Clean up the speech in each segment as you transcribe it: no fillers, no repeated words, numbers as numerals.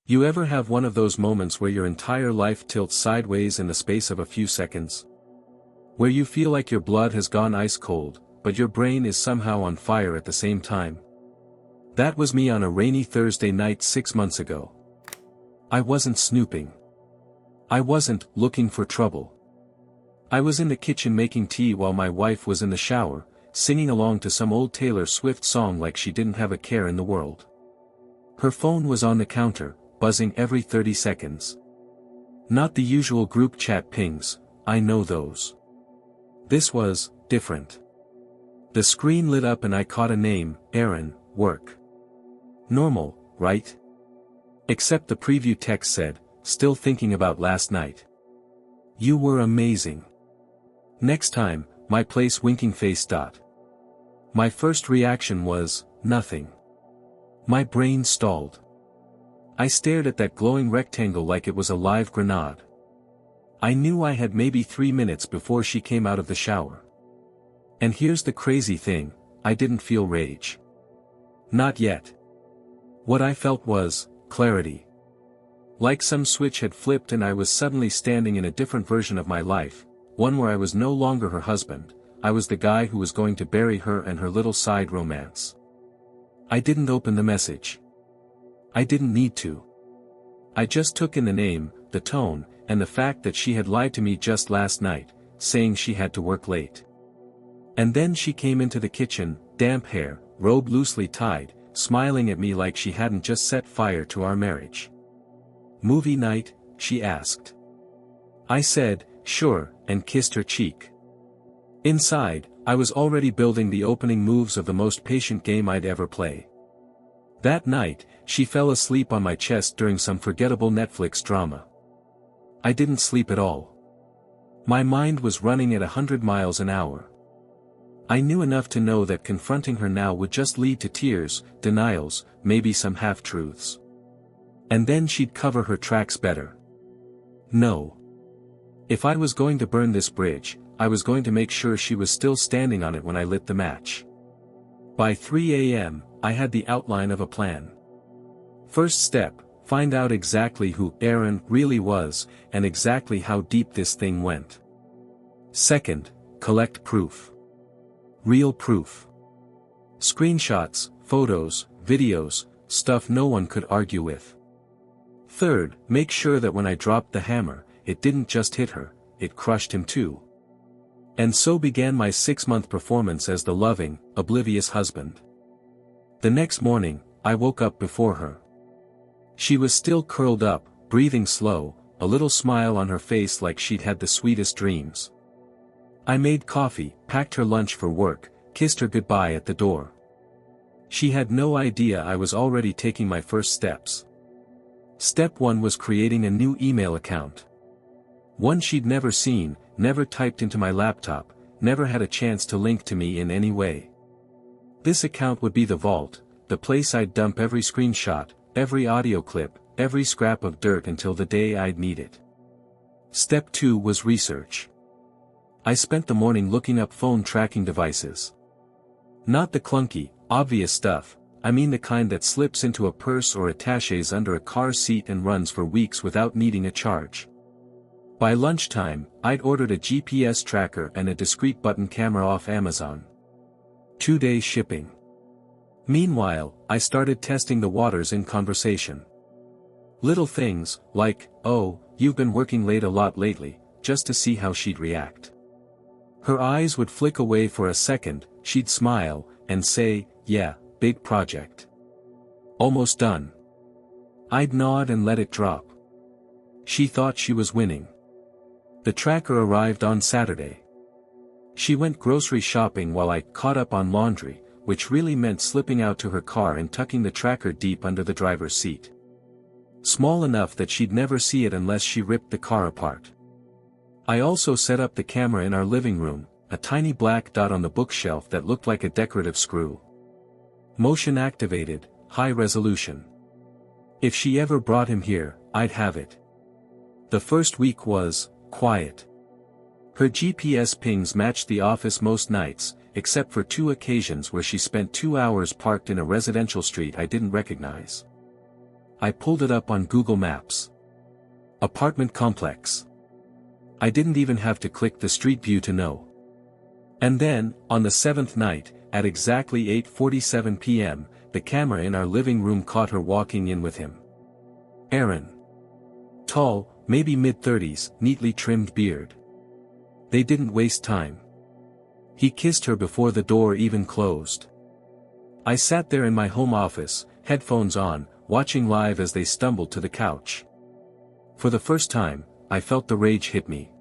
You ever have one of those moments where your entire life tilts sideways in the space of a few seconds? Where you feel like your blood has gone ice cold, but your brain is somehow on fire at the same time? That was me on a rainy Thursday night 6 months ago. I wasn't snooping. I wasn't looking for trouble. I was in the kitchen making tea while my wife was in the shower, singing along to some old Taylor Swift song like she didn't have a care in the world. Her phone was on the counter, buzzing every 30 seconds. Not the usual group chat pings, I know those. This was different. The screen lit up and I caught a name, Aaron, work. Normal, right? Except the preview text said, still thinking about last night. You were amazing. Next time, my place winking face dot. My first reaction was, nothing. My brain stalled. I stared at that glowing rectangle like it was a live grenade. I knew I had maybe 3 minutes before she came out of the shower. And here's the crazy thing, I didn't feel rage. Not yet. What I felt was, clarity. Like some switch had flipped and I was suddenly standing in a different version of my life, one where I was no longer her husband, I was the guy who was going to bury her and her little side romance. I didn't open the message. I didn't need to. I just took in the name, the tone, and the fact that she had lied to me just last night, saying she had to work late. And then she came into the kitchen, damp hair, robe loosely tied, smiling at me like she hadn't just set fire to our marriage. Movie night, she asked. I said, sure, and kissed her cheek. Inside, I was already building the opening moves of the most patient game I'd ever play. That night, she fell asleep on my chest during some forgettable Netflix drama. I didn't sleep at all. My mind was running at 100 miles an hour. I knew enough to know that confronting her now would just lead to tears, denials, maybe some half-truths. And then she'd cover her tracks better. No. If I was going to burn this bridge, I was going to make sure she was still standing on it when I lit the match. By 3 a.m., I had the outline of a plan. First step, find out exactly who Aaron really was, and exactly how deep this thing went. Second, collect proof. Real proof. Screenshots, photos, videos, stuff no one could argue with. Third, make sure that when I dropped the hammer, it didn't just hit her, it crushed him too. And so began my 6-month performance as the loving, oblivious husband. The next morning, I woke up before her. She was still curled up, breathing slow, a little smile on her face like she'd had the sweetest dreams. I made coffee, packed her lunch for work, kissed her goodbye at the door. She had no idea I was already taking my first steps. Step 1 was creating a new email account. One she'd never seen, never typed into my laptop, never had a chance to link to me in any way. This account would be the vault, the place I'd dump every screenshot, every audio clip, every scrap of dirt until the day I'd need it. Step 2 was research. I spent the morning looking up phone tracking devices. Not the clunky, obvious stuff, I mean the kind that slips into a purse or attaches under a car seat and runs for weeks without needing a charge. By lunchtime, I'd ordered a GPS tracker and a discrete button camera off Amazon. 2-day shipping. Meanwhile, I started testing the waters in conversation. Little things, like, oh, you've been working late a lot lately, just to see how she'd react. Her eyes would flick away for a second, she'd smile, and say, yeah, big project. Almost done. I'd nod and let it drop. She thought she was winning. The tracker arrived on Saturday. She went grocery shopping while I caught up on laundry, which really meant slipping out to her car and tucking the tracker deep under the driver's seat. Small enough that she'd never see it unless she ripped the car apart. I also set up the camera in our living room, a tiny black dot on the bookshelf that looked like a decorative screw. Motion activated, high resolution. If she ever brought him here, I'd have it. The first week was quiet. Her GPS pings matched the office most nights, except for 2 occasions where she spent 2 hours parked in a residential street I didn't recognize. I pulled it up on Google Maps. Apartment complex. I didn't even have to click the street view to know. And then, on the 7th night, at exactly 8:47 p.m., the camera in our living room caught her walking in with him. Aaron. Tall, maybe mid-30s, neatly trimmed beard. They didn't waste time. He kissed her before the door even closed. I sat there in my home office, headphones on, watching live as they stumbled to the couch. For the first time, I felt the rage hit me.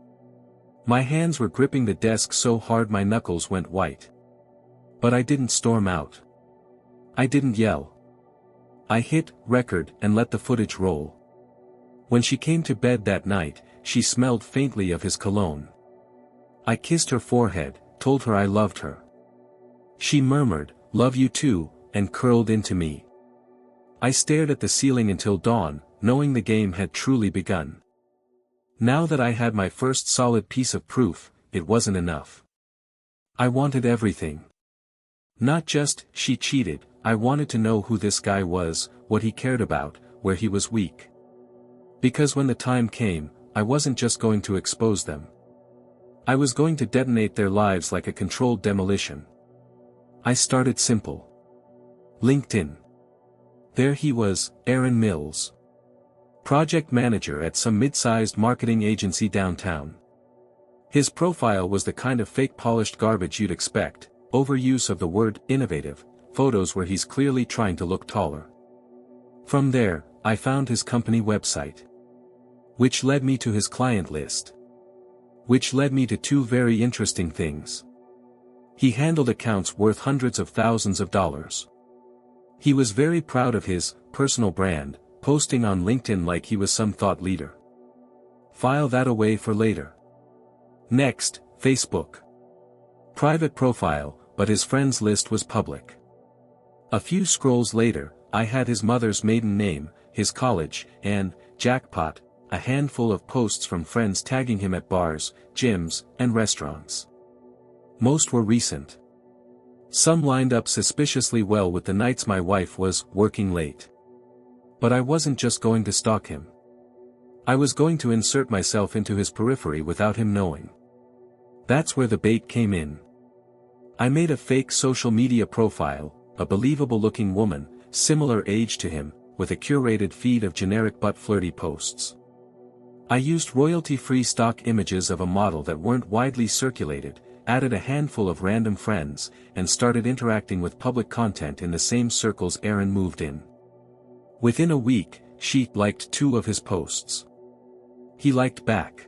My hands were gripping the desk so hard my knuckles went white. But I didn't storm out. I didn't yell. I hit record and let the footage roll. When she came to bed that night, she smelled faintly of his cologne. I kissed her forehead, told her I loved her. She murmured, "Love you too," and curled into me. I stared at the ceiling until dawn, knowing the game had truly begun. Now that I had my first solid piece of proof, it wasn't enough. I wanted everything. Not just, she cheated, I wanted to know who this guy was, what he cared about, where he was weak. Because when the time came, I wasn't just going to expose them. I was going to detonate their lives like a controlled demolition. I started simple. LinkedIn. There he was, Aaron Mills. Project manager at some mid-sized marketing agency downtown. His profile was the kind of fake polished garbage you'd expect, overuse of the word innovative, photos where he's clearly trying to look taller. From there, I found his company website. Which led me to his client list. Which led me to two very interesting things. He handled accounts worth hundreds of thousands of dollars. He was very proud of his personal brand, posting on LinkedIn like he was some thought leader. File that away for later. Next, Facebook. Private profile, but his friends list was public. A few scrolls later, I had his mother's maiden name, his college, and, jackpot, a handful of posts from friends tagging him at bars, gyms, and restaurants. Most were recent. Some lined up suspiciously well with the nights my wife was working late. But I wasn't just going to stalk him. I was going to insert myself into his periphery without him knowing. That's where the bait came in. I made a fake social media profile, a believable-looking woman, similar age to him, with a curated feed of generic but flirty posts. I used royalty-free stock images of a model that weren't widely circulated, added a handful of random friends, and started interacting with public content in the same circles Aaron moved in. Within a week, she liked 2 of his posts. He liked back.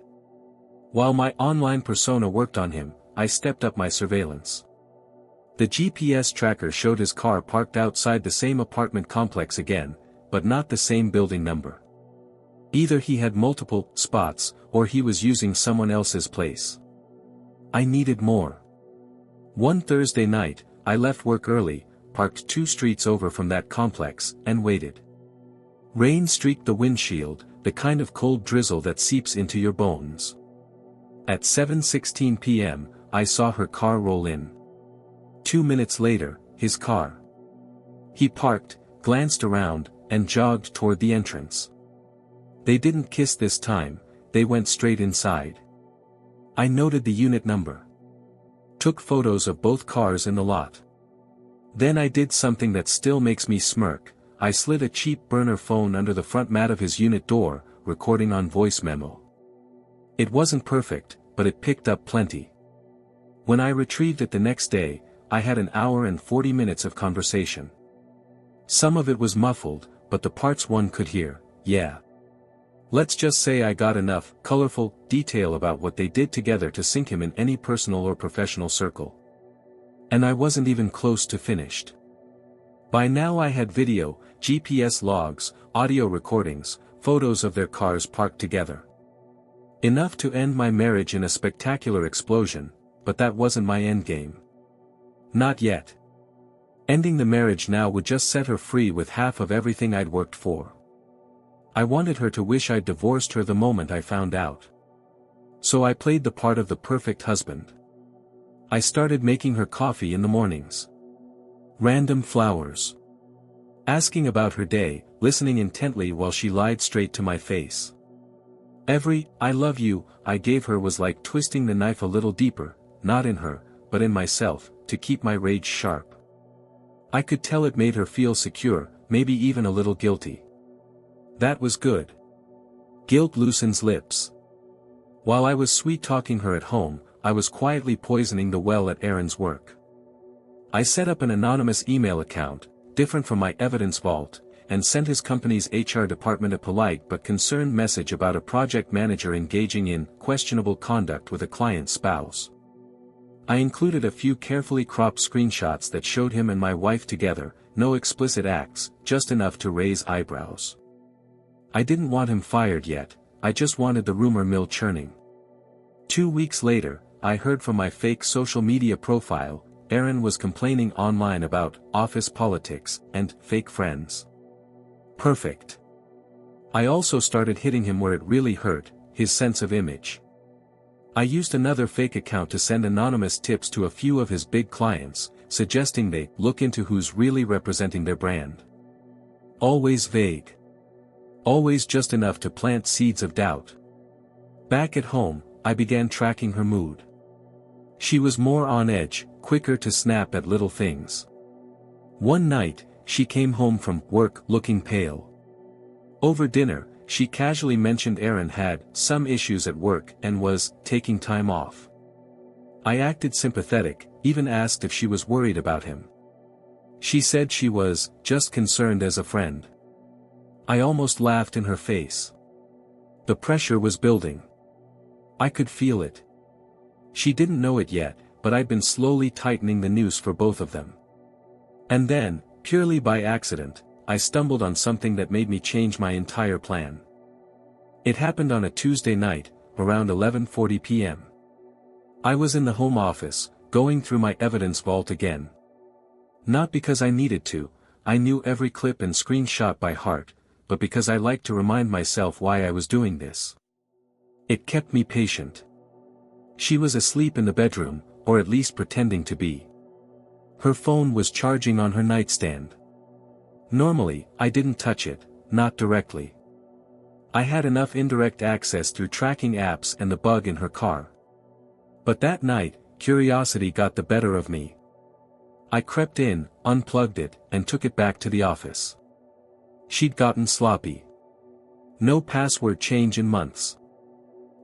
While my online persona worked on him, I stepped up my surveillance. The GPS tracker showed his car parked outside the same apartment complex again, but not the same building number. Either he had multiple spots, or he was using someone else's place. I needed more. One Thursday night, I left work early, parked 2 streets over from that complex, and waited. Rain streaked the windshield, the kind of cold drizzle that seeps into your bones. At 7:16 p.m., I saw her car roll in. 2 minutes later, his car. He parked, glanced around, and jogged toward the entrance. They didn't kiss this time, they went straight inside. I noted the unit number. Took photos of both cars in the lot. Then I did something that still makes me smirk, I slid a cheap burner phone under the front mat of his unit door, recording on voice memo. It wasn't perfect, but it picked up plenty. When I retrieved it the next day, I had an hour and 40 minutes of conversation. Some of it was muffled, but the parts one could hear, yeah. Let's just say I got enough colorful detail about what they did together to sink him in any personal or professional circle. And I wasn't even close to finished. By now I had video, GPS logs, audio recordings, photos of their cars parked together. Enough to end my marriage in a spectacular explosion, but that wasn't my endgame. Not yet. Ending the marriage now would just set her free with half of everything I'd worked for. I wanted her to wish I'd divorced her the moment I found out. So I played the part of the perfect husband. I started making her coffee in the mornings. Random flowers. asking about her day, listening intently while she lied straight to my face. Every "I love you" I gave her was like twisting the knife a little deeper, not in her, but in myself, to keep my rage sharp. I could tell it made her feel secure, maybe even a little guilty. That was good. Guilt loosens lips. While I was sweet-talking her at home, I was quietly poisoning the well at Aaron's work. I set up an anonymous email account, different from my evidence vault, and sent his company's HR department a polite but concerned message about a project manager engaging in questionable conduct with a client's spouse. I included a few carefully cropped screenshots that showed him and my wife together, no explicit acts, just enough to raise eyebrows. I didn't want him fired yet, I just wanted the rumor mill churning. 2 weeks later, I heard from my fake social media profile, Aaron was complaining online about office politics and fake friends. Perfect. I also started hitting him where it really hurt, his sense of image. I used another fake account to send anonymous tips to a few of his big clients, suggesting they look into who's really representing their brand. Always vague. Always just enough to plant seeds of doubt. Back at home, I began tracking her mood. She was more on edge, quicker to snap at little things. One night, she came home from work looking pale. Over dinner, she casually mentioned Aaron had some issues at work and was taking time off. I acted sympathetic, even asked if she was worried about him. She said she was just concerned as a friend. I almost laughed in her face. The pressure was building. I could feel it. She didn't know it yet, but I'd been slowly tightening the noose for both of them. And then, purely by accident, I stumbled on something that made me change my entire plan. It happened on a Tuesday night, around 11:40 p.m. I was in the home office, going through my evidence vault again. Not because I needed to, I knew every clip and screenshot by heart, but because I liked to remind myself why I was doing this. It kept me patient. She was asleep in the bedroom, or at least pretending to be. Her phone was charging on her nightstand. Normally, I didn't touch it, not directly. I had enough indirect access through tracking apps and the bug in her car. But that night, curiosity got the better of me. I crept in, unplugged it, and took it back to the office. She'd gotten sloppy. No password change in months.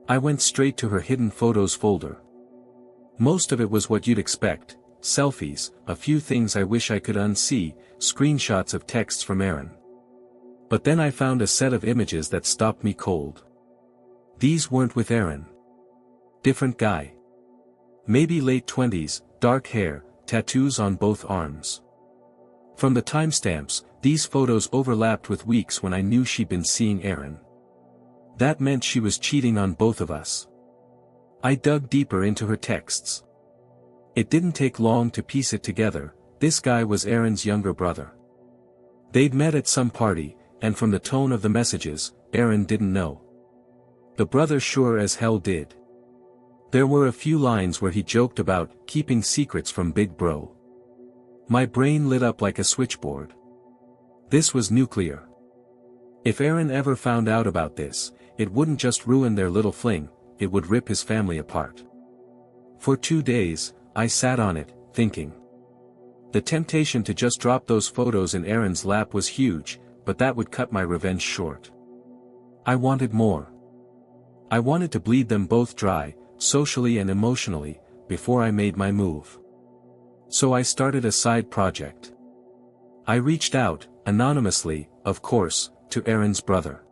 I went straight to her hidden photos folder. Most of it was what you'd expect: selfies, a few things I wish I could unsee, screenshots of texts from Aaron. But then I found a set of images that stopped me cold. These weren't with Aaron. Different guy. Maybe late 20s, dark hair, tattoos on both arms. From the timestamps, these photos overlapped with weeks when I knew she'd been seeing Aaron. That meant she was cheating on both of us. I dug deeper into her texts. It didn't take long to piece it together: this guy was Aaron's younger brother. They'd met at some party, and from the tone of the messages, Aaron didn't know. The brother sure as hell did. There were a few lines where he joked about keeping secrets from Big Bro. My brain lit up like a switchboard. This was nuclear. If Aaron ever found out about this, it wouldn't just ruin their little fling, it would rip his family apart. For 2 days, I sat on it, thinking. The temptation to just drop those photos in Aaron's lap was huge, but that would cut my revenge short. I wanted more. I wanted to bleed them both dry, socially and emotionally, before I made my move. So I started a side project. I reached out, anonymously, of course, to Aaron's brother.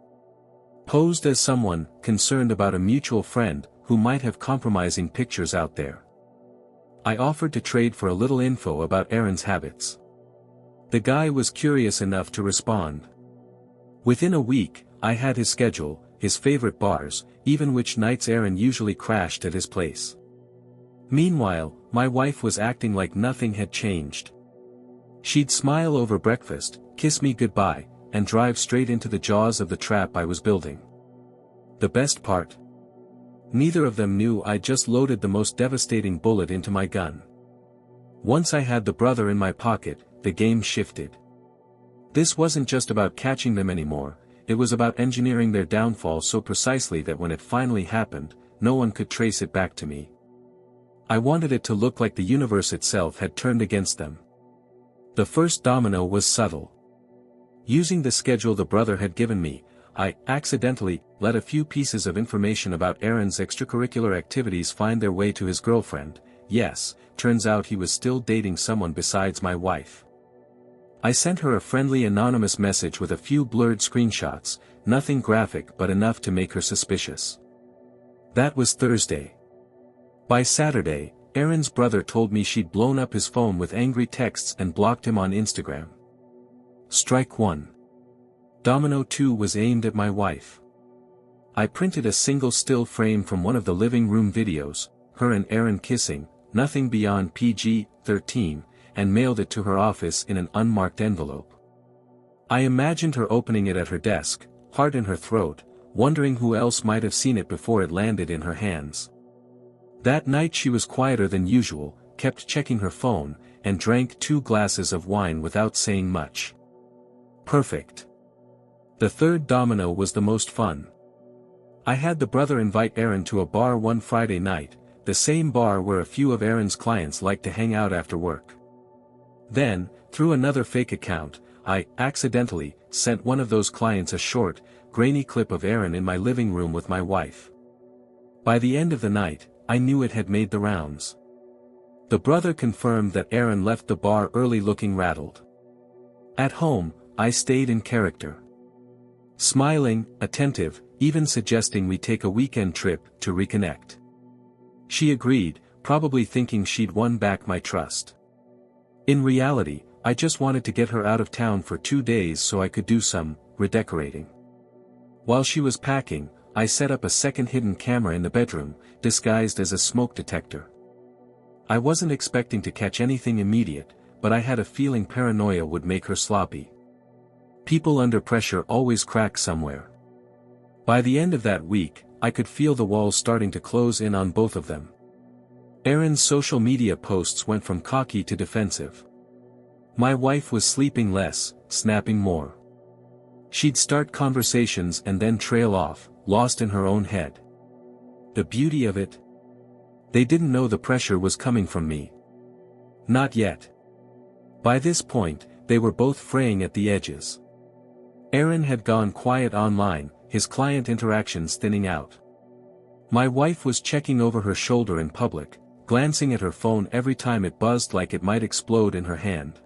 Posed as someone concerned about a mutual friend who might have compromising pictures out there. I offered to trade for a little info about Aaron's habits. The guy was curious enough to respond. Within a week, I had his schedule, his favorite bars, even which nights Aaron usually crashed at his place. Meanwhile, my wife was acting like nothing had changed. She'd smile over breakfast, kiss me goodbye, and drive straight into the jaws of the trap I was building. The best part? Neither of them knew I just loaded the most devastating bullet into my gun. Once I had the brother in my pocket, the game shifted. This wasn't just about catching them anymore, it was about engineering their downfall so precisely that when it finally happened, no one could trace it back to me. I wanted it to look like the universe itself had turned against them. The first domino was subtle. Using the schedule the brother had given me, I accidentally let a few pieces of information about Aaron's extracurricular activities find their way to his girlfriend. Yes, turns out he was still dating someone besides my wife. I sent her a friendly anonymous message with a few blurred screenshots, nothing graphic but enough to make her suspicious. That was Thursday. By Saturday, Aaron's brother told me she'd blown up his phone with angry texts and blocked him on Instagram. Strike one. Domino 2 was aimed at my wife. I printed a single still frame from one of the living room videos, her and Aaron kissing, nothing beyond PG-13, and mailed it to her office in an unmarked envelope. I imagined her opening it at her desk, heart in her throat, wondering who else might have seen it before it landed in her hands. That night she was quieter than usual, kept checking her phone, and drank 2 glasses of wine without saying much. Perfect. The third domino was the most fun. I had the brother invite Aaron to a bar one Friday night, the same bar where a few of Aaron's clients like to hang out after work. Then, through another fake account, I accidentally sent one of those clients a short, grainy clip of Aaron in my living room with my wife. By the end of the night, I knew it had made the rounds. The brother confirmed that Aaron left the bar early looking rattled. At home, I stayed in character. Smiling, attentive, even suggesting we take a weekend trip to reconnect. She agreed, probably thinking she'd won back my trust. In reality, I just wanted to get her out of town for 2 days so I could do some redecorating. While she was packing, I set up a second hidden camera in the bedroom, disguised as a smoke detector. I wasn't expecting to catch anything immediate, but I had a feeling paranoia would make her sloppy. People under pressure always crack somewhere. By the end of that week, I could feel the walls starting to close in on both of them. Aaron's social media posts went from cocky to defensive. My wife was sleeping less, snapping more. She'd start conversations and then trail off, lost in her own head. The beauty of it? They didn't know the pressure was coming from me. Not yet. By this point, they were both fraying at the edges. Aaron had gone quiet online, his client interactions thinning out. My wife was checking over her shoulder in public, glancing at her phone every time it buzzed like it might explode in her hand.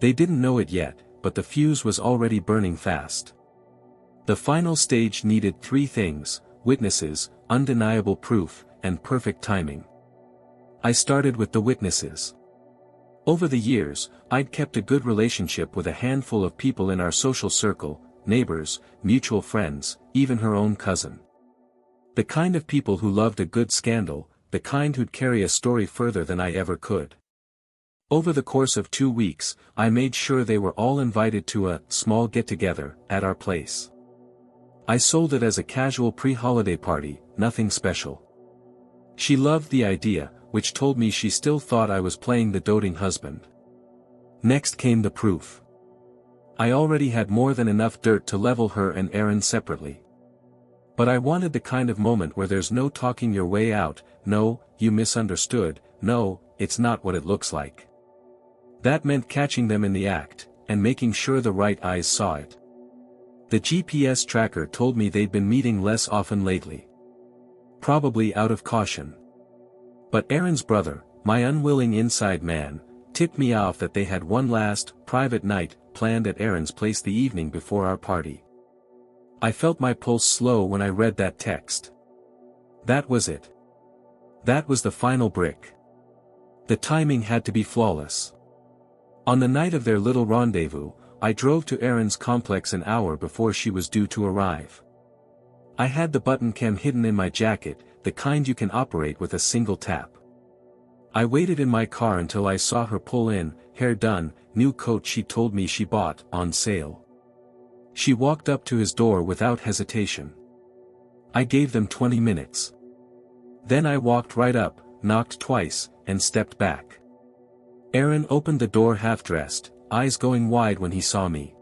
They didn't know it yet, but the fuse was already burning fast. The final stage needed 3 things: witnesses, undeniable proof, and perfect timing. I started with the witnesses. Over the years, I'd kept a good relationship with a handful of people in our social circle, neighbors, mutual friends, even her own cousin. The kind of people who loved a good scandal, the kind who'd carry a story further than I ever could. Over the course of 2 weeks, I made sure they were all invited to a small get-together at our place. I sold it as a casual pre-holiday party, nothing special. She loved the idea, which told me she still thought I was playing the doting husband. Next came the proof. I already had more than enough dirt to level her and Aaron separately. But I wanted the kind of moment where there's no talking your way out, no, you misunderstood, no, it's not what it looks like. That meant catching them in the act, and making sure the right eyes saw it. The GPS tracker told me they'd been meeting less often lately. Probably out of caution. But Aaron's brother, my unwilling inside man, tipped me off that they had one last, private night, planned at Aaron's place the evening before our party. I felt my pulse slow when I read that text. That was it. That was the final brick. The timing had to be flawless. On the night of their little rendezvous, I drove to Aaron's complex an hour before she was due to arrive. I had the button cam hidden in my jacket, the kind you can operate with a single tap. I waited in my car until I saw her pull in, hair done, new coat she told me she bought, on sale. She walked up to his door without hesitation. I gave them 20 minutes. Then I walked right up, knocked twice, and stepped back. Aaron opened the door half-dressed, eyes going wide when he saw me.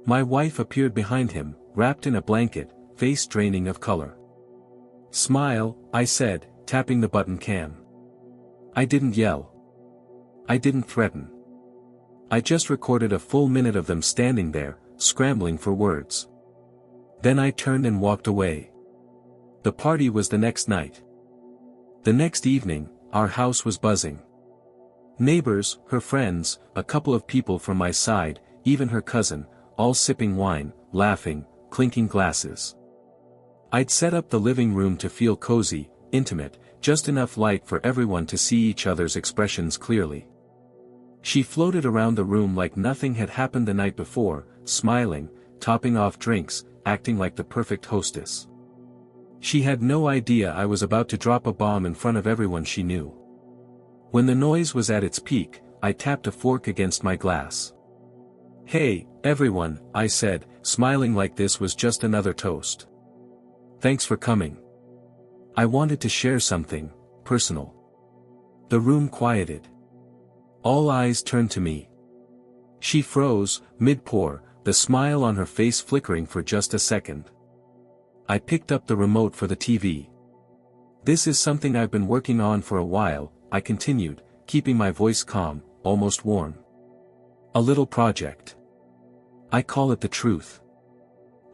My wife appeared behind him, wrapped in a blanket, face draining of color. "Smile," I said, tapping the button cam. I didn't yell. I didn't threaten. I just recorded a full minute of them standing there, scrambling for words. Then I turned and walked away. The party was the next night. The next evening, our house was buzzing. Neighbors, her friends, a couple of people from my side, even her cousin, all sipping wine, laughing, clinking glasses. I'd set up the living room to feel cozy, intimate, just enough light for everyone to see each other's expressions clearly. She floated around the room like nothing had happened the night before, smiling, topping off drinks, acting like the perfect hostess. She had no idea I was about to drop a bomb in front of everyone she knew. When the noise was at its peak, I tapped a fork against my glass. "Hey, everyone," I said, smiling like this was just another toast. "Thanks for coming. I wanted to share something personal." The room quieted. All eyes turned to me. She froze, mid-pour, the smile on her face flickering for just a second. I picked up the remote for the TV. "This is something I've been working on for a while," I continued, keeping my voice calm, almost warm. "A little project. I call it the truth."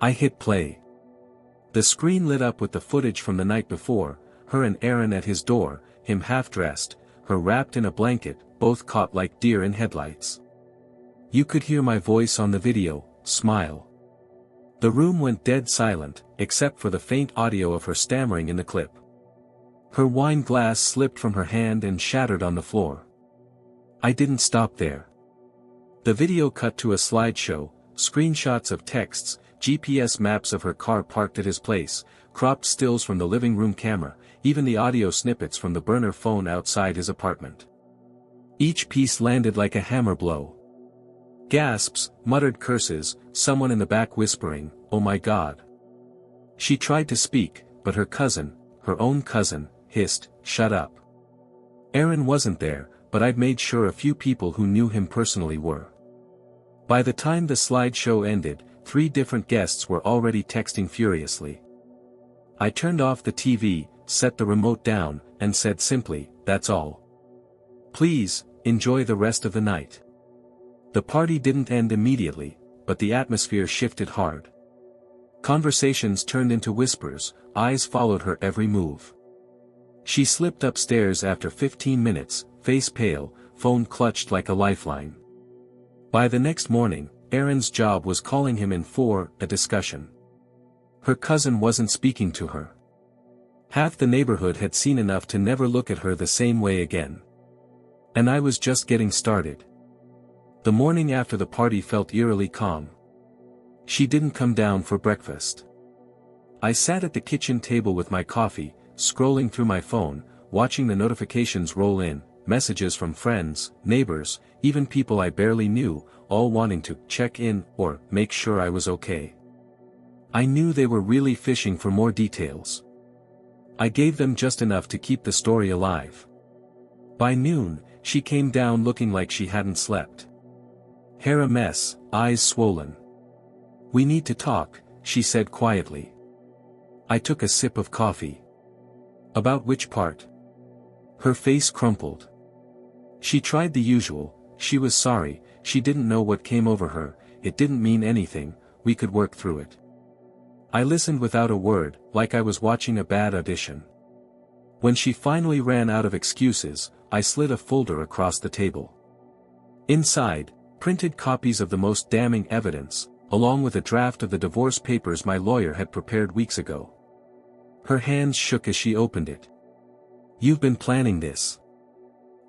I hit play. The screen lit up with the footage from the night before, her and Aaron at his door, him half-dressed, her wrapped in a blanket, both caught like deer in headlights. You could hear my voice on the video, "Smile." The room went dead silent, except for the faint audio of her stammering in the clip. Her wine glass slipped from her hand and shattered on the floor. I didn't stop there. The video cut to a slideshow, screenshots of texts, GPS maps of her car parked at his place, cropped stills from the living room camera, even the audio snippets from the burner phone outside his apartment. Each piece landed like a hammer blow. Gasps, muttered curses, someone in the back whispering, "Oh my God." She tried to speak, but her cousin, her own cousin, hissed, "Shut up." Aaron wasn't there, but I'd made sure a few people who knew him personally were. By the time the slideshow ended, 3 different guests were already texting furiously. I turned off the TV, set the remote down, and said simply, "That's all. Please, enjoy the rest of the night." The party didn't end immediately, but the atmosphere shifted hard. Conversations turned into whispers, eyes followed her every move. She slipped upstairs after 15 minutes, face pale, phone clutched like a lifeline. By the next morning, Aaron's job was calling him in for a discussion. Her cousin wasn't speaking to her. Half the neighborhood had seen enough to never look at her the same way again. And I was just getting started. The morning after the party felt eerily calm. She didn't come down for breakfast. I sat at the kitchen table with my coffee, scrolling through my phone, watching the notifications roll in, messages from friends, neighbors, even people I barely knew, all wanting to check in or make sure I was okay. I knew they were really fishing for more details. I gave them just enough to keep the story alive. By noon, she came down looking like she hadn't slept. Hair a mess, eyes swollen. "We need to talk," she said quietly. I took a sip of coffee. "About which part?" Her face crumpled. She tried the usual, she was sorry, she didn't know what came over her, it didn't mean anything, we could work through it. I listened without a word, like I was watching a bad audition. When she finally ran out of excuses, I slid a folder across the table. Inside, printed copies of the most damning evidence, along with a draft of the divorce papers my lawyer had prepared weeks ago. Her hands shook as she opened it. "You've been planning this.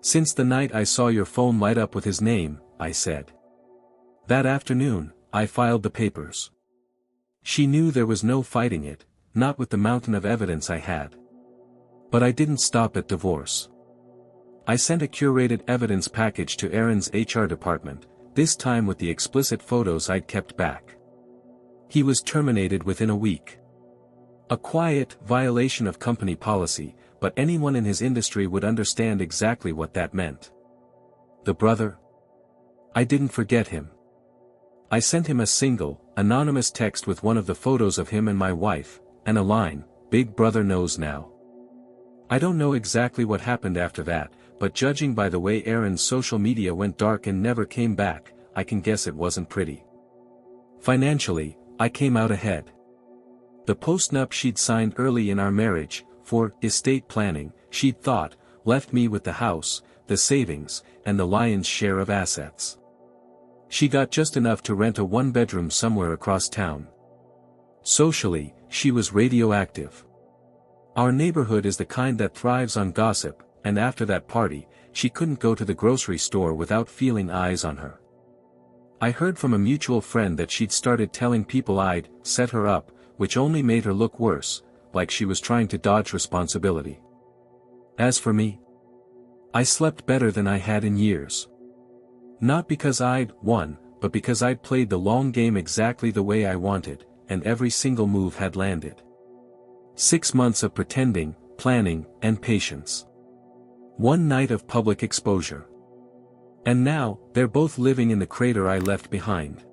Since the night I saw your phone light up with his name," I said. That afternoon, I filed the papers. She knew there was no fighting it, not with the mountain of evidence I had. But I didn't stop at divorce. I sent a curated evidence package to Aaron's HR department, this time with the explicit photos I'd kept back. He was terminated within a week. A quiet violation of company policy, but anyone in his industry would understand exactly what that meant. The brother? I didn't forget him. I sent him a single, anonymous text with one of the photos of him and my wife, and a line, "Big brother knows now." I don't know exactly what happened after that, but judging by the way Aaron's social media went dark and never came back, I can guess it wasn't pretty. Financially, I came out ahead. The postnup she'd signed early in our marriage, for estate planning, she'd thought, left me with the house, the savings, and the lion's share of assets. She got just enough to rent a one-bedroom somewhere across town. Socially, she was radioactive. Our neighborhood is the kind that thrives on gossip, and after that party, she couldn't go to the grocery store without feeling eyes on her. I heard from a mutual friend that she'd started telling people I'd set her up, which only made her look worse, like she was trying to dodge responsibility. As for me, I slept better than I had in years. Not because I'd won, but because I'd played the long game exactly the way I wanted, and every single move had landed. 6 months of pretending, planning, and patience. One night of public exposure. And now, they're both living in the crater I left behind.